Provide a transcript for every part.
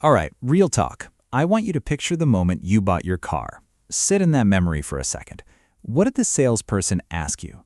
All right, real talk. I want you to picture the moment you bought your car. Sit in that memory for a second. What did the salesperson ask you?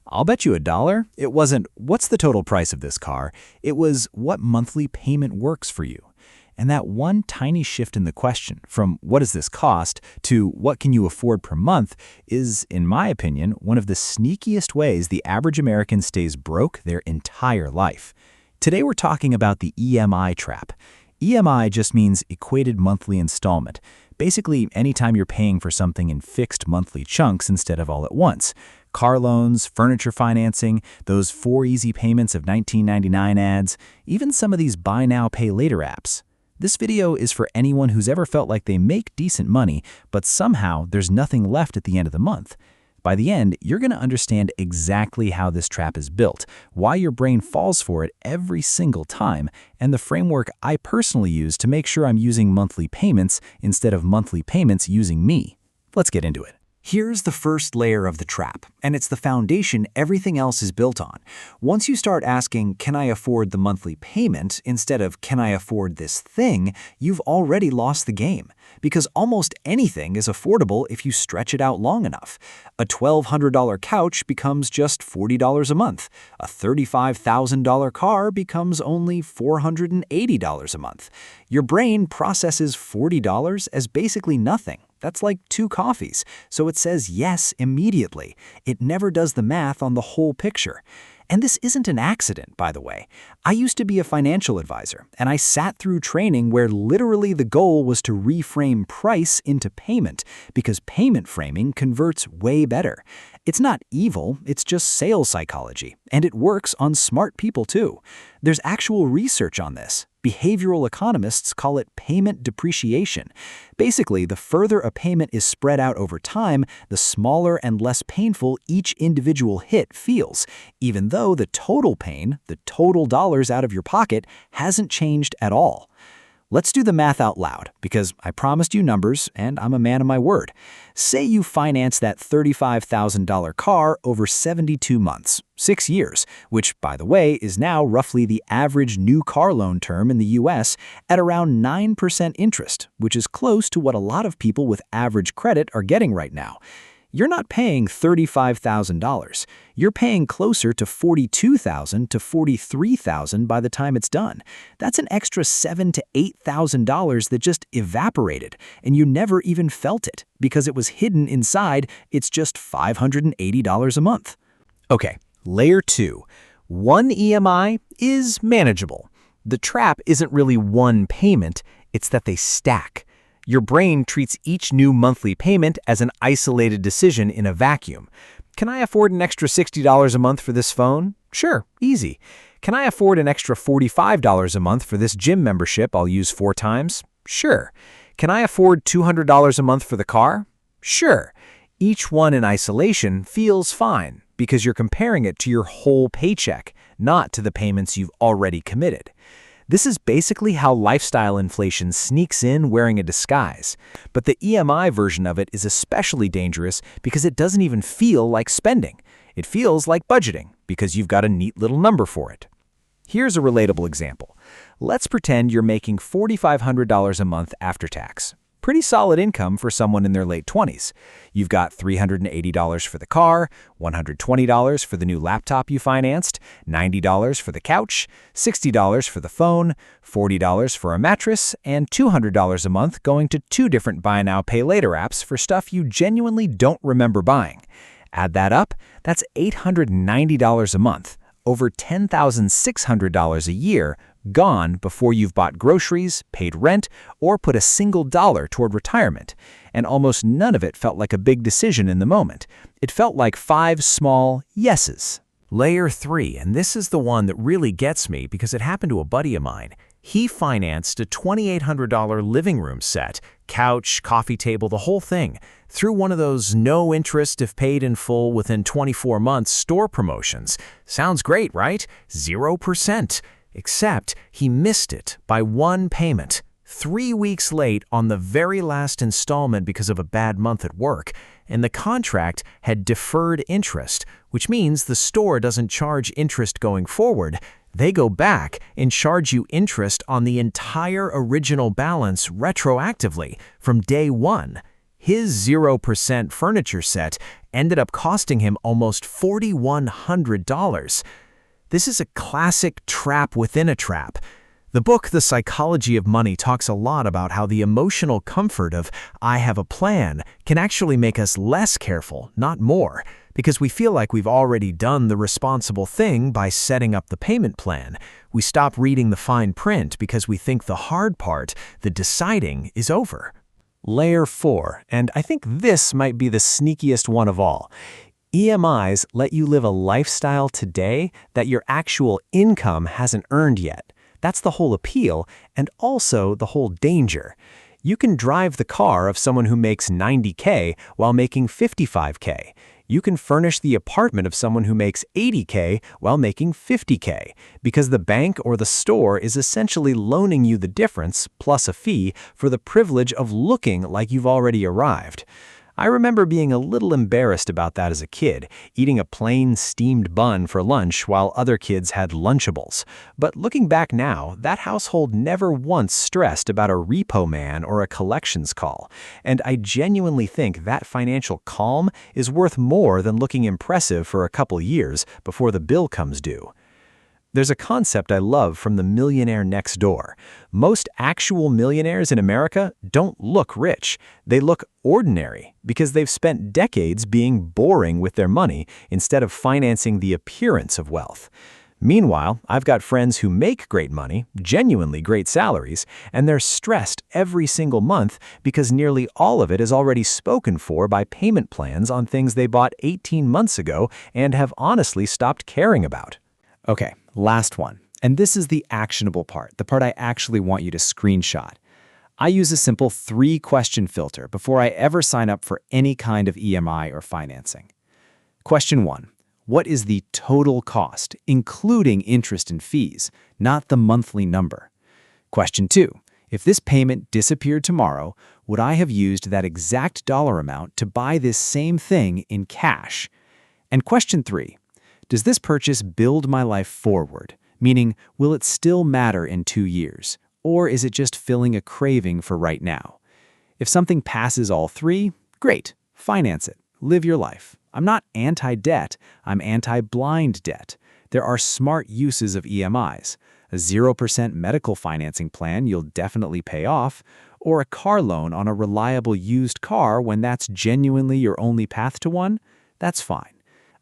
I'll bet you $1. It wasn't, what's the total price of this car? It was, what monthly payment works for you? And that one tiny shift in the question, from what does this cost to what can you afford per month, is, in my opinion, one of the sneakiest ways the average American stays broke their entire life. Today we're talking about the EMI trap. EMI just means equated monthly installment. Basically, anytime you're paying for something in fixed monthly chunks instead of all at once. Car loans, furniture financing, those 4 easy payments of $19.99 ads, even some of these buy now, pay later apps. This video is for anyone who's ever felt like they make decent money, but somehow there's nothing left at the end of the month. By the end, you're going to understand exactly how this trap is built, why your brain falls for it every single time, and the framework I personally use to make sure I'm using monthly payments instead of monthly payments using me. Let's get into it. Here's the first layer of the trap, and it's the foundation everything else is built on. Once you start asking, can I afford the monthly payment, instead of can I afford this thing, you've already lost the game. Because almost anything is affordable if you stretch it out long enough. A $1,200 couch becomes just $40 a month. A $35,000 car becomes only $480 a month. Your brain processes $40 as basically nothing. That's like 2 coffees, so it says yes immediately. It never does the math on the whole picture. And this isn't an accident, by the way. I used to be a financial advisor, and I sat through training where literally the goal was to reframe price into payment, because payment framing converts way better. It's not evil, it's just sales psychology, and it works on smart people too. There's actual research on this. Behavioral economists call it payment depreciation. Basically, the further a payment is spread out over time, the smaller and less painful each individual hit feels, even though the total pain, the total dollars out of your pocket, hasn't changed at all. Let's do the math out loud, because I promised you numbers, and I'm a man of my word. Say you finance that $35,000 car over 72 months, 6 years, which, by the way, is now roughly the average new car loan term in the US at around 9% interest, which is close to what a lot of people with average credit are getting right now. You're not paying $35,000. You're paying closer to $42,000 to $43,000 by the time it's done. That's an extra $7,000 to $8,000 that just evaporated, and you never even felt it because it was hidden inside. It's just $580 a month. Okay, layer 2. One EMI is manageable. The trap isn't really one payment, it's that they stack. Your brain treats each new monthly payment as an isolated decision in a vacuum. Can I afford an extra $60 a month for this phone? Sure, easy. Can I afford an extra $45 a month for this gym membership I'll use 4 times? Sure. Can I afford $200 a month for the car? Sure. Each one in isolation feels fine because you're comparing it to your whole paycheck, not to the payments you've already committed. This is basically how lifestyle inflation sneaks in wearing a disguise. But the EMI version of it is especially dangerous because it doesn't even feel like spending. It feels like budgeting because you've got a neat little number for it. Here's a relatable example. Let's pretend you're making $4,500 a month after tax. Pretty solid income for someone in their late 20s. You've got $380 for the car, $120 for the new laptop you financed, $90 for the couch, $60 for the phone, $40 for a mattress, and $200 a month going to 2 different buy now, pay later apps for stuff you genuinely don't remember buying. Add that up, that's $890 a month, over $10,600 a year, gone before you've bought groceries, paid rent, or put a single dollar toward retirement. And almost none of it felt like a big decision in the moment. It felt like 5 small yeses. Layer 3, and this is the one that really gets me because it happened to a buddy of mine. He financed a $2,800 living room set, couch, coffee table, the whole thing, through one of those no interest if paid in full within 24 months store promotions. Sounds great, right? 0%. Except he missed it by 1 payment, 3 weeks late on the very last installment because of a bad month at work, and the contract had deferred interest, which means the store doesn't charge interest going forward. They go back and charge you interest on the entire original balance retroactively from day one. His 0% furniture set ended up costing him almost $4,100. This is a classic trap within a trap. The book, The Psychology of Money, talks a lot about how the emotional comfort of "I have a plan" can actually make us less careful, not more, because we feel like we've already done the responsible thing by setting up the payment plan. We stop reading the fine print because we think the hard part, the deciding, is over. Layer 4, and I think this might be the sneakiest one of all. EMIs let you live a lifestyle today that your actual income hasn't earned yet. That's the whole appeal, and also the whole danger. You can drive the car of someone who makes $90K while making $55K. You can furnish the apartment of someone who makes $80K while making $50K, because the bank or the store is essentially loaning you the difference, plus a fee, for the privilege of looking like you've already arrived. I remember being a little embarrassed about that as a kid, eating a plain steamed bun for lunch while other kids had Lunchables. But looking back now, that household never once stressed about a repo man or a collections call. And I genuinely think that financial calm is worth more than looking impressive for a couple years before the bill comes due. There's a concept I love from the Millionaire next door. Most actual millionaires in America don't look rich. They look ordinary because they've spent decades being boring with their money instead of financing the appearance of wealth. Meanwhile, I've got friends who make great money, genuinely great salaries, and they're stressed every single month because nearly all of it is already spoken for by payment plans on things they bought 18 months ago and have honestly stopped caring about. Okay, last one. And this is the actionable part, the part I actually want you to screenshot. I use a simple 3-question filter before I ever sign up for any kind of EMI or financing. Question 1. What is the total cost, including interest and fees, not the monthly number? Question 2. If this payment disappeared tomorrow, would I have used that exact dollar amount to buy this same thing in cash? And question 3. Does this purchase build my life forward? Meaning, will it still matter in 2 years? Or is it just filling a craving for right now? If something passes all 3, great, finance it, live your life. I'm not anti-debt, I'm anti-blind debt. There are smart uses of EMIs. A 0% medical financing plan you'll definitely pay off, or a car loan on a reliable used car when that's genuinely your only path to one, that's fine.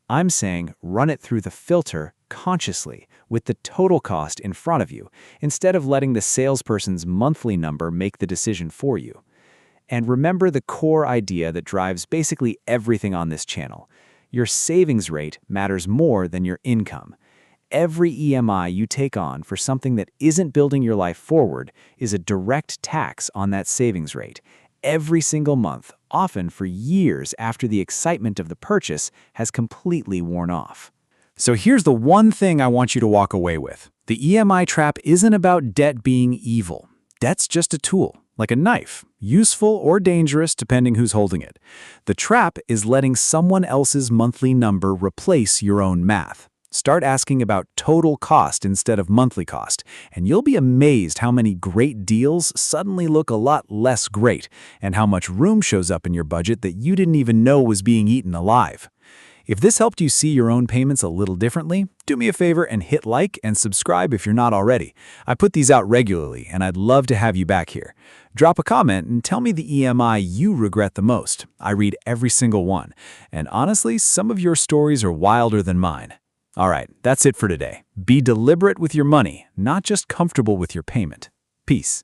I'm saying run it through the filter consciously with the total cost in front of you, instead of letting the salesperson's monthly number make the decision for you. And remember the core idea that drives basically everything on this channel. Your savings rate matters more than your income. Every EMI you take on for something that isn't building your life forward is a direct tax on that savings rate. Every single month, often for years after the excitement of the purchase has completely worn off. So here's the one thing I want you to walk away with. The EMI trap isn't about debt being evil. Debt's just a tool, like a knife, useful or dangerous depending who's holding it. The trap is letting someone else's monthly number replace your own math. Start asking about total cost instead of monthly cost, and you'll be amazed how many great deals suddenly look a lot less great, and how much room shows up in your budget that you didn't even know was being eaten alive. If this helped you see your own payments a little differently, do me a favor and hit like and subscribe if you're not already. I put these out regularly, and I'd love to have you back here. Drop a comment and tell me the EMI you regret the most. I read every single one, and honestly, some of your stories are wilder than mine. All right, that's it for today. Be deliberate with your money, not just comfortable with your payment. Peace.